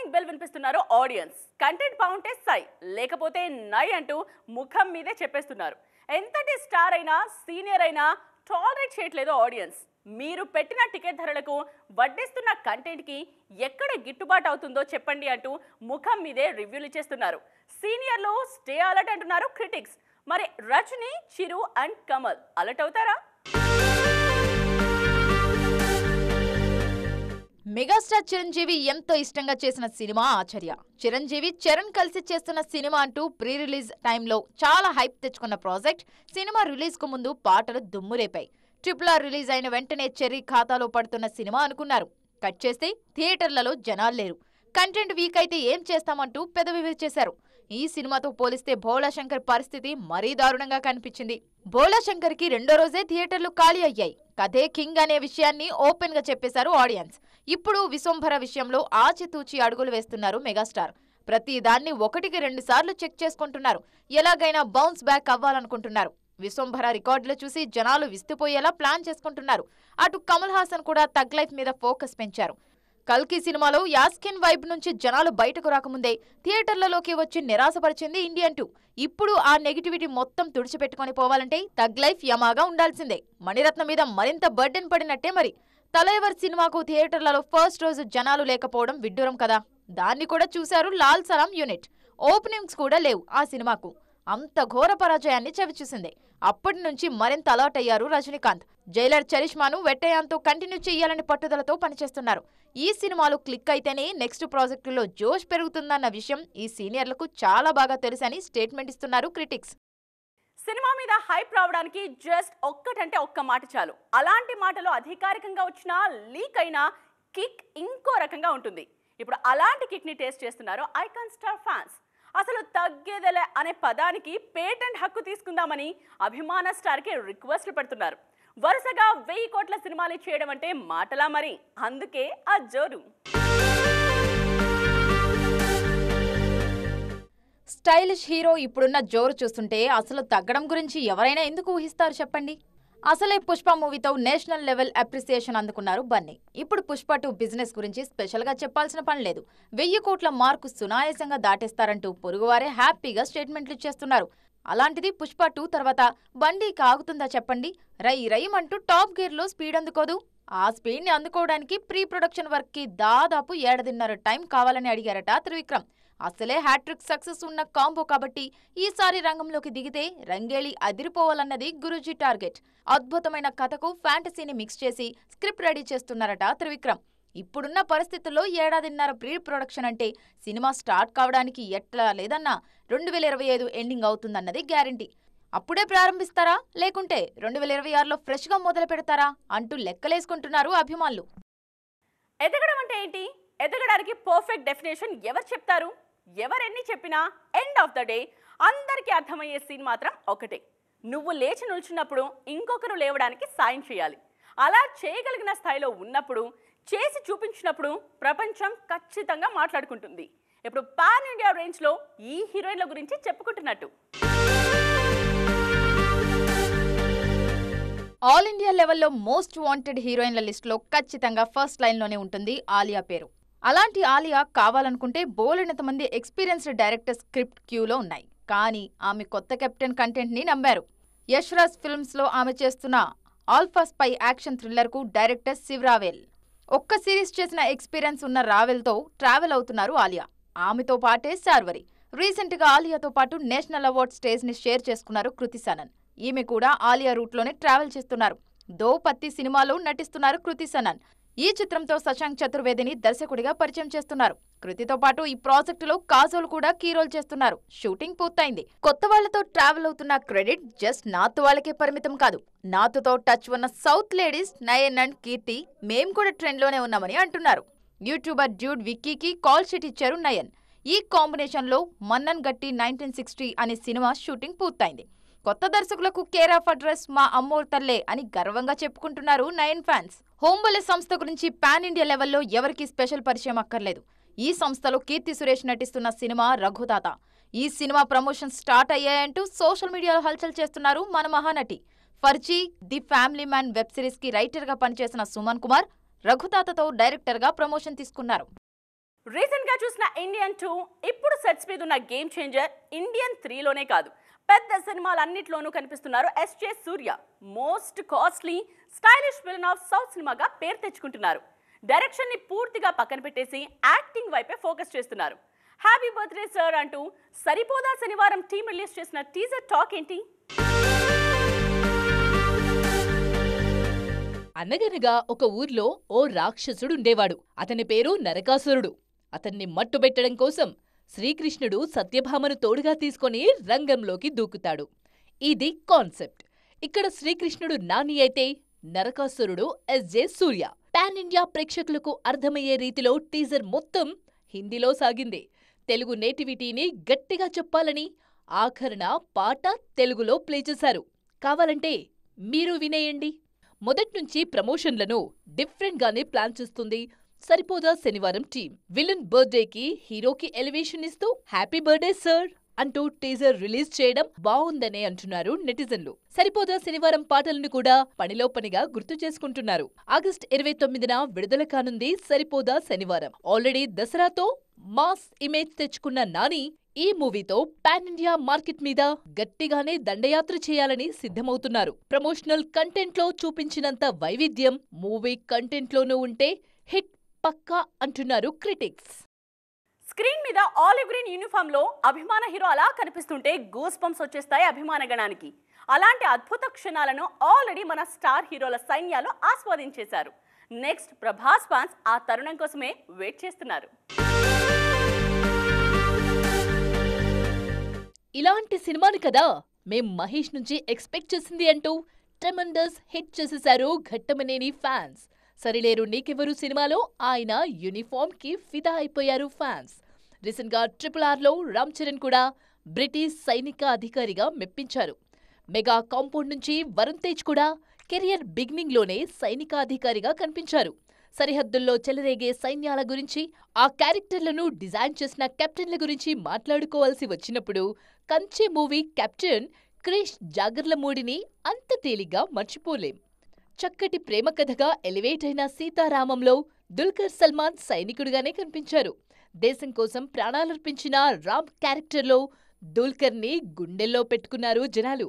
Warning bell వినిపిస్తున్నారు audience. Content బాగుంటే సై, లేకపోతే నై అంటూ ముఖం మీదే చెప్పేస్తున్నారు. ఎంతటి స్టార్ అయినా సీనియర్ అయినా టాలరేట్ చేయట్లేదు ఆడియన్స్. మీరు పెట్టిన టికెట్ ధరలకు వడ్డిస్తున్న కంటెంట్ కి ఎక్కడ గిట్టుబాటు అవుతుందో చెప్పండి అంటూ ముఖం మీదే రివ్యూలు ఇచ్చేస్తున్నారు. సీనియర్లు స్టే అలర్ట్ అంటున్నారు క్రిటిక్స్. మరి రజనీ, చిరు అండ్ కమల్ అలర్ట్ అవుతారా? మెగాస్టార్ చిరంజీవి ఎంతో ఇష్టంగా చేసిన సినిమా ఆచార్య. చిరంజీవి చరణ్ కలిసి చేస్తున్న సినిమా అంటూ ప్రీ రిలీజ్ టైంలో చాలా హైప్ తెచ్చుకున్న ప్రాజెక్ట్ సినిమా రిలీజ్ కు ముందు పాటలు దుమ్మురేపాయి. RRR రిలీజ్ అయిన వెంటనే చెర్రీ ఖాతాలో పడుతున్న సినిమా అనుకున్నారు. కట్ చేస్తే థియేటర్లలో జనాలు లేరు. కంటెంట్ వీక్ అయితే ఏం చేస్తామంటూ పెదవి విరిచేశారు. ఈ సినిమాతో పోలిస్తే భోళా శంకర్ పరిస్థితి మరీ దారుణంగా కనిపించింది. భోళా శంకర్ కి రెండో రోజే థియేటర్లు ఖాళీ అయ్యాయి. కథే కింగ్ అనే విషయాన్ని ఓపెన్ గా చెప్పేశారు ఆడియన్స్. ఇప్పుడు విశ్వంభర విషయంలో ఆచితూచి అడుగులు వేస్తున్నారు మెగాస్టార్. ప్రతి దాన్ని 1-2 సార్లు చెక్ చేసుకుంటున్నారు. ఎలాగైనా బౌన్స్ బ్యాక్ అవ్వాలనుకుంటున్నారు. విశ్వంభర రికార్డులు చూసి జనాలు విస్తుపోయేలా ప్లాన్ చేసుకుంటున్నారు. అటు కమల్ హాసన్ కూడా తగ్ లైఫ్ మీద ఫోకస్ పెంచారు. కల్కి సినిమాలో యాస్కిన్ వైబ్ నుంచి జనాలు బయటకు రాకముందే థియేటర్లలోకి వచ్చి నిరాశపరిచింది ఇండియన్ 2. ఇప్పుడు ఆ నెగిటివిటీ మొత్తం తుడిచిపెట్టుకుని పోవాలంటే తగ్ లైఫ్ యమాగా ఉండాల్సిందే. మణిరత్నం మీద మరింత బర్డెన్ పడినట్టే మరి. తలైవర్ సినిమాకు థియేటర్లలో ఫస్ట్ రోజు జనాలు లేకపోవడం విడ్డూరం కదా. దాన్ని కూడా చూశారు లాల్ సలాం యూనిట్. ఓపెనింగ్స్ కూడా లేవు ఆ సినిమాకు. అంత ఘోర పరాజయాన్ని చవిచూసింది. అప్పటి నుంచి మరింత అలర్ట్ అయ్యారు రజనీకాంత్. జైలర్ చరిష్మాను వెట్టయాన్తో కంటిన్యూ చేయాలని పట్టుదలతో పనిచేస్తున్నారు. ఈ సినిమాలు క్లిక్ అయితేనే నెక్స్ట్ ప్రాజెక్టులో జోష్ పెరుగుతుందన్న విషయం ఈ సీనియర్లకు చాలా బాగా తెలుసని స్టేట్మెంట్ ఇస్తున్నారు క్రిటిక్స్. సినిమా మీద హైప్ రావడానికి జస్ట్ ఒక్కటంటే ఒక్క మాట చాలు. అలాంటి మాటలు అధికారికంగా వచ్చినా లీక్ అయినా కిక్ ఇంకో రకంగా ఉంటుంది. ఇప్పుడు అలాంటి కిక్ ని టేస్ట్ చేస్తున్నారు ఐకాన్ స్టార్ ఫ్యాన్స్. అసలు తగ్గేదలే అనే పదానికి పేటెంట్ హక్కు తీసుకుందామని అభిమాన స్టార్ కి రిక్వెస్ట్లు పెడుతున్నారు. వరుసగా 1000 కోట్ల సినిమాలు చేయడం అంటే మాటలా మరి. అందుకే ఆ జోరు. స్టైలిష్ హీరో ఇప్పుడున్న జోరు చూస్తుంటే అసలు తగ్గడం గురించి ఎవరైనా ఎందుకు ఊహిస్తారు చెప్పండి. అసలే పుష్ప మూవీతో నేషనల్ లెవెల్ అప్రిసియేషన్ అందుకున్నారు బన్నీ. ఇప్పుడు పుష్ప 2 బిజినెస్ గురించి స్పెషల్ గా చెప్పాల్సిన పని లేదు. 1000 కోట్ల మార్కు సునాయాసంగా దాటేస్తారంటూ పొరుగువారే హ్యాపీగా స్టేట్మెంట్లు ఇచ్చేస్తున్నారు. అలాంటిది పుష్ప 2 తర్వాత బండి కాగుతుందా చెప్పండి. రై రైమంటూ టాప్ గేర్ లో స్పీడ్ అందుకోదు. ఆ స్పీడ్ ని అందుకోవడానికి ప్రీ ప్రొడక్షన్ వర్క్ కి దాదాపు 7.5 టైం కావాలని అడిగారట త్రివిక్రమ్. అసలే హ్యాట్రిక్ సక్సెస్ ఉన్న కాంబో కాబట్టి ఈసారి రంగంలోకి దిగితే రంగేళి అదిరిపోవాలన్నది గురూజీ టార్గెట్. అద్భుతమైన కథకు ఫ్యాంటసీని మిక్స్ చేసి స్క్రిప్ట్ రెడీ చేస్తున్నారట త్రివిక్రమ్. ఇప్పుడున్న పరిస్థితుల్లో 1.5 ప్రీ ప్రొడక్షన్ అంటే సినిమా స్టార్ట్ కావడానికి ఎట్లా లేదన్నా 2025 ఎండింగ్ అవుతుందన్నది గ్యారంటీ. అప్పుడే ప్రారంభిస్తారా లేకుంటే 2026లో ఫ్రెష్ గా మొదలు పెడతారా అంటూ లెక్కలేసుకుంటున్నారు అభిమానులు. ఎదగడం అంటే ఏంటి? ఎదగడానికి పర్ఫెక్ట్ డెఫినేషన్ ఎవరు చెప్తారు? ఎవరెన్ని చెప్పినా ఎండ్ ఆఫ్ ద డే అందరికీ అర్థమయ్యే సీన్ మాత్రం ఒకటే. నువ్వు లేచి నిల్చున్నప్పుడు ఇంకొకరు లేవడానికి సాయం చేయాలి. అలా చేయగలిగిన స్థాయిలో ఉన్నప్పుడు, చేసి చూపించినప్పుడు ప్రపంచం ఖచ్చితంగా మాట్లాడుకుంటుంది. ఇప్పుడు పాన్ ఇండియా రేంజ్లో ఈ హీరోయిన్ల గురించి చెప్పుకుంటున్నట్టు. ఆల్ ఇండియా లెవెల్లో మోస్ట్ వాంటెడ్ హీరోయిన్ల లిస్టులో ఖచ్చితంగా ఫస్ట్ లైన్లోనే ఉంటుంది ఆలియా పేరు. అలాంటి ఆలియా కావాలనుకుంటే బోలెడంత మంది ఎక్స్పీరియన్స్డ్ డైరెక్టర్ స్క్రిప్ట్ క్యూలో ఉన్నాయి. కానీ ఆమె కొత్త కెప్టెన్ కంటెంట్ ని నమ్మారు. యష్ రాజ్ ఫిల్మ్స్ లో ఆమె చేస్తున్న ఆల్ఫా స్పై యాక్షన్ థ్రిల్లర్ కు డైరెక్టర్ శివ్ రావెల్. ఒక్క సిరీస్ చేసిన ఎక్స్పీరియన్స్ ఉన్న రావెల్ తో ట్రావెల్ అవుతున్నారు ఆలియా. ఆమెతో పాటే శార్వరి. రీసెంట్ గా ఆలియాతో పాటు నేషనల్ అవార్డ్ స్టేజ్ ని షేర్ చేసుకున్నారు కృతి సనన్. ఈమె కూడా ఆలియా రూట్ లోనే ట్రావెల్ చేస్తున్నారు. దో పత్తి సినిమాలో నటిస్తున్నారు కృతి సనన్. ఈ చిత్రంతో శశాంక్ చతుర్వేదిని దర్శకుడిగా పరిచయం చేస్తున్నారు. కృతితో పాటు ఈ ప్రాజెక్టులో కాజోల్ కూడా కీ రోల్ చేస్తున్నారు. షూటింగ్ పూర్తయింది. కొత్త వాళ్లతో ట్రావెల్ అవుతున్న క్రెడిట్ జస్ట్ నార్త్ వాళ్ళకే పరిమితం కాదు. నార్త్ తో టచ్ ఉన్న సౌత్ లేడీస్ నయన్ అండ్ కీర్తి మేం కూడా ట్రెండ్ లోనే ఉన్నామని అంటున్నారు. యూట్యూబర్ డ్యూడ్ విక్కీకి కాల్ షీట్ ఇచ్చారు నయన్. ఈ కాంబినేషన్ లో మన్నన్ గట్టి 1960 అనే సినిమా షూటింగ్ పూర్తయింది. కొత్త దర్శకులకు కేర్ ఆఫ్ అడ్రస్ మా అమ్మోర్ తల్లే అని గర్వంగా చెప్పుకుంటున్నారు నయన్ ఫ్యాన్స్. హోంబలే సంస్థ గురించి పాన్ ఇండియా లెవెల్లో ఎవరికీ స్పెషల్ పరిచయం అక్కర్లేదు. ఈ సంస్థలో కీర్తి సురేష్ నటిస్తున్న సినిమా రఘుతాత. ఈ సినిమా ప్రమోషన్ స్టార్ట్ అయ్యాయంటూ సోషల్ మీడియాలో హల్చల్ చేస్తున్నారు మన Mahanati. Farzi, the family man web series కి రైటర్ గా పనిచేసిన సుమన్ కుమార్ రఘుతాతతో డైరెక్టర్ గా ప్రమోషన్ తీసుకున్నారు. రీసెంట్ గా చూసిన ఇండియన్ 2 ఇప్పుడు సెట్స్ మీద ఉన్న గేమ్ చేంజర్ ఇండియన్ 3లోనే కాదు, పెద్ద సినిమాలన్నిట్లోనూ కనిపిస్తున్నారు SJ Surya. Most costly stylish villain of south సినిమాగా పేరు తెచ్చుకుంటున్నారు. డైరెక్షన్ ని పూర్తిగా పక్కన పెట్టేసి యాక్టింగ్ వైపే ఫోకస్ చేస్తున్నారు. హ్యాపీ బర్త్డే సార్ అంటూ సరిపోదా శనివారం టీం రిలీజ్ చేసిన టీజర్ టాక్ ఏంటి? అనగనగా ఒక ఊర్లో ఓ రాక్షసుడుండేవాడు. అతని పేరు నరకాసురుడు. అతన్ని మట్టుబెట్టడం కోసం శ్రీకృష్ణుడు సత్యభామను తోడుగా తీసుకొని రంగంలోకి దూకుతాడు. ఇది కాన్సెప్ట్. ఇక్కడ శ్రీకృష్ణుడు నాని అయితే నరకాసురుడు ఎస్జే సూర్య. పాన్ ఇండియా ప్రేక్షకులకు అర్థమయ్యే రీతిలో టీజర్ మొత్తం హిందీలో సాగింది. తెలుగు నేటివిటీని గట్టిగా చెప్పాలని ఆఖరణ పాట తెలుగులో ప్లే చేశారు. కావాలంటే మీరు వినేయండి. మొదట్నుంచి ప్రమోషన్లను డిఫరెంట్ గానే ప్లాన్ చేస్తుంది సరిపోదా శనివారం టీం. విలన్ బర్త్డేకి హీరోకి ఎలివేషన్ ఇస్తూ హ్యాపీ బర్త్డే సార్ అంటూ టీజర్ రిలీజ్ చేయడం బావుందనే అంటున్నారు నెటిజన్లు. సరిపోదా శనివారం పాటలను కూడా పనిలో పనిగా గుర్తు చేసుకుంటున్నారు. ఆగస్టు 29న విడుదల కానుంది సరిపోదా శనివారం. ఆల్రెడీ దసరాతో మాస్ ఇమేజ్ తెచ్చుకున్న నాని ఈ మూవీతో పాన్ ఇండియా మార్కెట్ మీద గట్టిగానే దండయాత్ర చేయాలని సిద్ధమవుతున్నారు. ప్రమోషనల్ కంటెంట్ లో చూపించినంత వైవిధ్యం మూవీ కంటెంట్ లోనూ ఉంటే హిట్ పక్కా అంటున్నారు క్రిటిక్స్. స్క్రీన్ మీద ఆలివ్ గ్రీన్ యూనిఫామ్ లో అభిమాన హీరో అలా కనిపిస్తుంటే గూస్ బంప్స్ వచ్చేస్తాయి అభిమాన గణానికి. అలాంటి అద్భుత క్షణాలను ఆల్రెడీ మన స్టార్ హీరోల సైన్యాలు ఆస్వాదించేశారు. నెక్స్ట్ ప్రభాస్ ఫ్యాన్స్ ఆ తరుణం కోసమే వెయిట్ చేస్తున్నారు. ఇలాంటి సినిమాని కదా మేం మహేష్ నుంచి ఎక్స్పెక్ట్ చేసింది అంటూ ట్రెమండస్ హిట్ చేసేశారు ఘట్టమనేని ఫ్యాన్స్. సరిలేరు నీకెవరు సినిమాలో ఆయన యూనిఫామ్ కి ఫిదా అయిపోయారు ఫ్యాన్స్. రీసెంట్ గా RRRలో రామ్ చరణ్ కూడా బ్రిటిష్ సైనిక అధికారిగా మెప్పించారు. మెగా కాంపౌండ్ నుంచి వరుణ్ తేజ్ కూడా కెరియర్ బిగినింగ్ లోనే సైనికాధికారిగా కనిపించారు. సరిహద్దుల్లో చెలరేగే సైన్యాల గురించి, ఆ క్యారెక్టర్లను డిజైన్ చేసిన కెప్టెన్ల గురించి మాట్లాడుకోవాల్సి వచ్చినప్పుడు కంచె మూవీ కెప్టెన్ క్రిష్ జాగర్లమూడిని అంత తేలిగ్గా మర్చిపోలేం. చక్కటి ప్రేమ కథగా ఎలివేట్ అయిన సీతారామంలో దుల్కర్ సల్మాన్ సైనికుడిగానే కనిపించారు. దేశం కోసం ప్రాణాలర్పించిన రామ్ క్యారెక్టర్లో దుల్కర్ని గుండెల్లో పెట్టుకున్నారు జనాలు.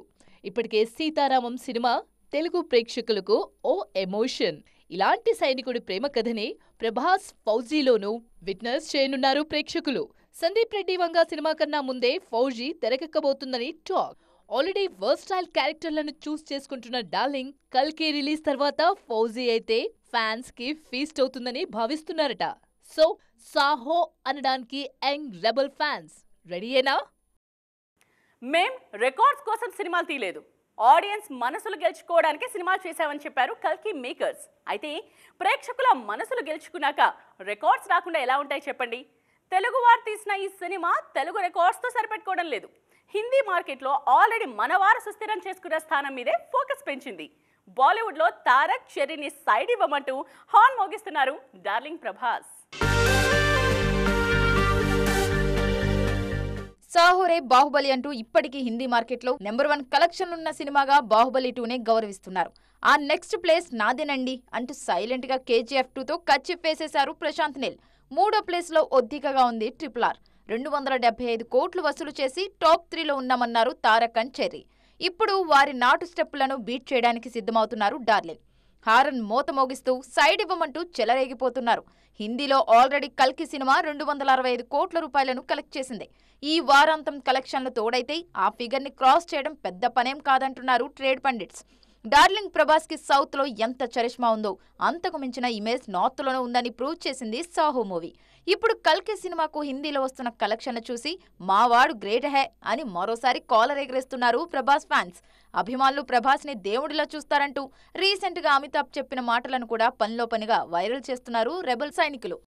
ఇప్పటికే సీతారామం సినిమా తెలుగు ప్రేక్షకులకు ఓ ఎమోషన్. ఇలాంటి సైనికుడి ప్రేమ కథనే ప్రభాస్ ఫౌజీలోనూ విట్నెస్ చేయనున్నారు ప్రేక్షకులు. సందీప్ రెడ్డి వంగ సినిమా కన్నా ముందే ఫౌజీ తెరకెక్కబోతుందని టాక్. ఆల్రెడీ వర్స్టైల్ క్యారెక్టర్లను చూస్ చేసుకుంటున్న డార్లింగ్ కల్కి రిలీజ్ తర్వాత ఫౌజీ అయితే ఫ్యాన్స్ కి ఫీస్ట్ అవుతుందని భావిస్తున్నారట. సో సాహో అనడానికి యంగ్ రెబల్ ఫ్యాన్స్ రెడీయేనా? మేం రికార్డ్స్ కోసం సినిమాలు తీయలేదు, ఆడియన్స్ మనసులు గెలుచుకోవడానికి సినిమాలు చేశామని చెప్పారు కల్కి మేకర్స్. అయితే ప్రేక్షకుల మనసులు గెలుచుకున్నాక రికార్డ్స్ రాకుండా ఎలా ఉంటాయి చెప్పండి? తెలుగు వారు తీసిన ఈ సినిమా తెలుగు రికార్డ్స్తో సరిపెట్టుకోవడం లేదు. హిందీ మార్కెట్లో ఆల్రెడీ మనవారు సుస్థిరం చేసుకున్న స్థానం మీదే ఫోకస్ పెంచింది. బాలీవుడ్లో తారక్ చెర్రీని సైడ్ ఇవ్వమంటూ హార్న్ మోగిస్తున్నారు డార్లింగ్ ప్రభాస్. సాహోరే బాహుబలి అంటూ ఇప్పటికీ హిందీ మార్కెట్లో నెంబర్ 1 కలెక్షన్లున్న సినిమాగా బాహుబలి 2నే గౌరవిస్తున్నారు. ఆ నెక్స్ట్ ప్లేస్ నాదేనండి అంటూ సైలెంట్ గా KGF 2తో కచ్చిప్ వేసేశారు ప్రశాంత్ నీల్. 3వ ప్లేస్లో ఒద్దికగా ఉంది RRR. 275 కోట్లు వసూలు చేసి టాప్ 3లో ఉన్నామన్నారు తారక్ అండ్ చెర్రీ. ఇప్పుడు వారి నాటు స్టెప్పులను బీట్ చేయడానికి సిద్ధమవుతున్నారు డార్లింగ్. హారన్ మోత మోగిస్తూ సైడ్ ఇవ్వమంటూ చెలరేగిపోతున్నారు. హిందీలో ఆల్రెడీ కల్కి సినిమా 265 కోట్ల రూపాయలను కలెక్ట్ చేసింది. ఈ వారాంతం కలెక్షన్లు తోడైతే ఆ ఫిగర్ని క్రాస్ చేయడం పెద్ద పనేం కాదంటున్నారు ట్రేడ్ పండిట్స్. డార్లింగ్ ప్రభాస్ కి సౌత్ లో ఎంత చరిష్మా ఉందో అంతకు మించిన ఇమేజ్ నార్త్ లోనే ఉందని ప్రూవ్ చేసింది సాహో మూవీ. ఇప్పుడు కల్కి సినిమాకు హిందీలో వస్తున్న కలెక్షన్లు చూసి మావాడు గ్రేట్ హే అని మరోసారి కాలర్ ఎగరేస్తున్నారు ప్రభాస్ ఫ్యాన్స్. అభిమానులు ప్రభాస్ ని దేవుడిలా చూస్తారంటూ రీసెంట్ గా అమితాబ్ చెప్పిన మాటలను కూడా పనిలో పనిగా వైరల్ చేస్తున్నారు రెబల్ సైనికులు.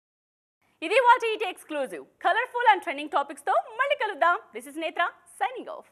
ఇది వాటి exclusive colourful and trending topics తో మళ్ళీ కలుద్దాం. దిస్ ఇస్ నేత్ర సైనింగ్ ఆఫ్.